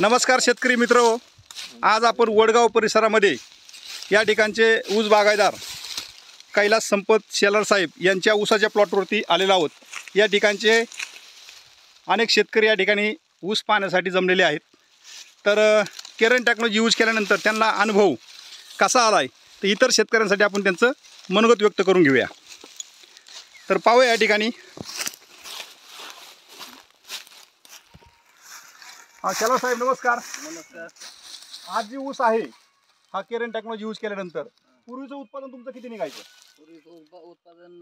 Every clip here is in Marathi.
नमस्कार शेतकरी मित्रहो, आज आपण वडगाव परिसरामध्ये या ठिकाणचे ऊस बागायतदार कैलास संपत शेलार साहेब यांच्या ऊसाच्या प्लॉटवरती आलेलो आहोत। या ठिकाणचे अनेक शेतकरी या ठिकाणी ऊस पाहण्यासाठी जमलेले आहेत। तर केरन टेक्नॉलॉजी यूज केल्यानंतर त्यांना अनुभव कसा आलाय तर इतर शेतकऱ्यांसाठी आपण त्यांचं मनोगत व्यक्त करून घेऊया। तर पाहूया या ठिकाणी। शेलार साहेब नमस्कार। नमस्कार। आज जी ऊस आहे हा केरन टेक्नॉलॉजी यूज केल्यानंतर पूर्वीचं उत्पादन तुमचं किती निघायचं? पूर्वीचं उत्पादन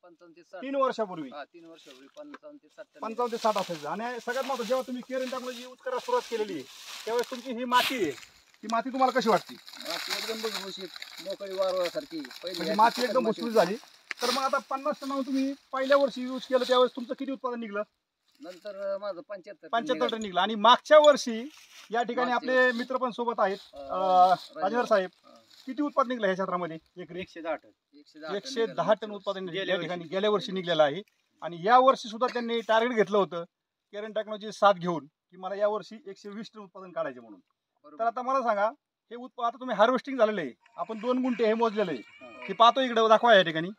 55 ते 60 3 वर्षापूर्वी 3 वर्षापूर्वी 55 ते 60 55 ते 60 असायचं। आणि सगळ्यात महत्त्वाचं जेव्हा तुम्ही केरन टेक्नॉलॉजी यूज करायला सुरुवात केलेली आहे त्यावेळेस तुमची ही माती आहे, ही माती तुम्हाला कशी वाटते? माती एकदम भुसभुशीत मोकळी वारवासारखी म्हणजे माती एकदम भुसभुशीत झाली। तर मग आता 50 टन तुम्ही पहिल्या वर्षी यूज केलं त्यावेळेस तुमचं किती उत्पादन निघलं? नंतर माझं 75 टन निघलं। आणि मागच्या वर्षी या ठिकाणी आपले मित्र पण सोबत आहेत, राजनर साहेब, किती उत्पादन निघलं ह्या क्षेत्रामध्ये? एकरी 110 टन उत्पादन या ठिकाणी गेल्या वर्षी निघलेलं आहे। आणि या वर्षी सुद्धा त्यांनी टार्गेट घेतलं होतं केरन टेक्नॉलॉजी साथ घेऊन की मला या वर्षी 120 टन उत्पादन काढायचे म्हणून। तर आता मला सांगा, हे आता तुम्ही हार्वेस्टिंग झालेलं आहे, आपण 2 गुंठे हे मोजलेलं आहे, हे पाहतो इकडे दाखवा या ठिकाणी।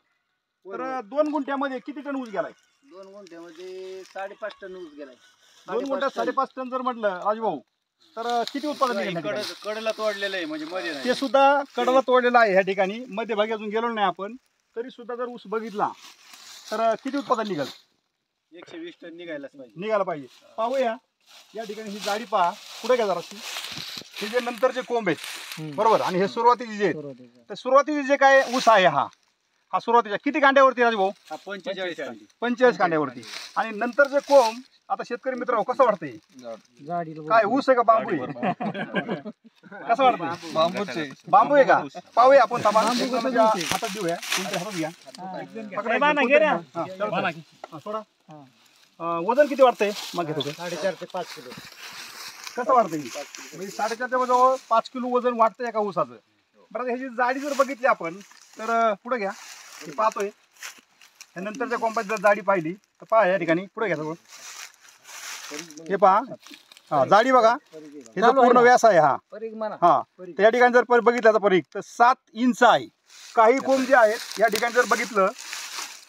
तर 2 गुंठ्यामध्ये किती टन ऊस गेलाय? 2 गुंठ्यामध्ये 5.5 टन ऊस गेलाय। 2 गुंठ्यात 5.5 टन जर म्हटलं राजभाऊ तर किती उत्पादन निघेल? कडेला तोडलेलं आहे, म्हणजे मध्ये ते सुद्धा कडाला तोडलेलं आहे ह्या ठिकाणी, मध्यभागी अजून गेलो नाही आपण, तरी सुद्धा जर ऊस बघितला तर किती उत्पादन निघेल? 120 टन निघायला पाहिजे। पाहूया या ठिकाणी ही जाडी पहा, पुढे घ्या जराशी। हे जे नंतरचे कोंब आहेत बरोबर, आणि हे सुरुवातीचे जे आहेत, तर सुरुवातीचे जे काय ऊस आहे हा सुरुवातीच्या किती कांड्यावरती राजभाऊ? 45 कांड्यावरती। आणि नंतरचे कोंब आता शेतकरी मित्र कसं वाटतंय? काय ऊस आहे का बांबू आहे? कसं वाटतं? बांबू आहे का? पाहूया आपण, हातात देऊया, हातात घ्या, सोडा। वजन किती वाटतंय? मग घेतो 4.5 ते 5 किलो। कसं वाटतंय? म्हणजे 4.5 जवळ 5 किलो वजन वाटतंय एका ऊसाचं। बरं, ह्याची जाडी जर बघितली आपण तर पुढे घ्या, हे पाहतोय नंतरच्या कोंबाची जर जाडी पाहिली तर पहा या ठिकाणी, पुढे घ्या सगळं, हे पहा, हा जाडी बघा, हे जो पूर्ण व्यास आहे हा, तर या ठिकाणी जर बघितलं तर परीख तर 7 इंच आहे। काही कोंब जे आहेत या ठिकाणी जर बघितलं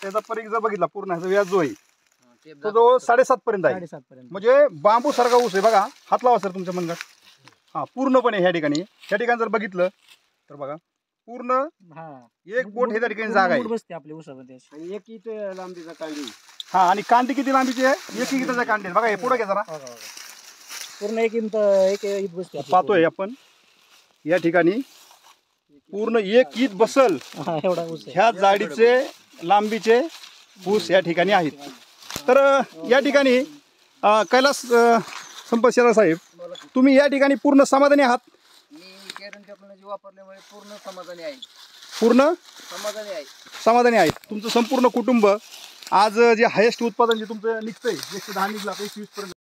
त्याचा परीख जर बघितला पूर्ण ह्याचा व्यास जो आहे तो जवळ 7.5 पर्यंत आहे। म्हणजे बांबू सारखा ऊस आहे बघा, हात लावा सर तुमच्या मनगट, हा पूर्णपणे ह्या ठिकाणी जर बघितलं तर बघा पूर्ण एक बोट हे त्या ठिकाणी जागा आहे आपल्या ऊसामध्ये, आणि 1 इंच लांबीचा कांडी। हा, आणि कांडी किती लांबीची आहे? 1 इंचाचा कांडी बघा, हे पुढे घ्या जरा, पूर्ण 1 इंच बसते। पाहतोय आपण या ठिकाणी पूर्ण 1 इंच बसल एवढा ऊस ह्या जाडीचे लांबीचे ऊस या ठिकाणी आहेत। तर या ठिकाणी कैलास संपत शेलार साहेब, तुम्ही या ठिकाणी पूर्ण समाधानी आहात? मी केरन टेक्नॉलॉजी वापरल्यामुळे पूर्ण समाधानी आहे। समाधानी आहेत। तुमचं संपूर्ण कुटुंब आज जे हायेस्ट उत्पादन जे तुमचं निघतंय 110 निघलं, 120 पर्यंत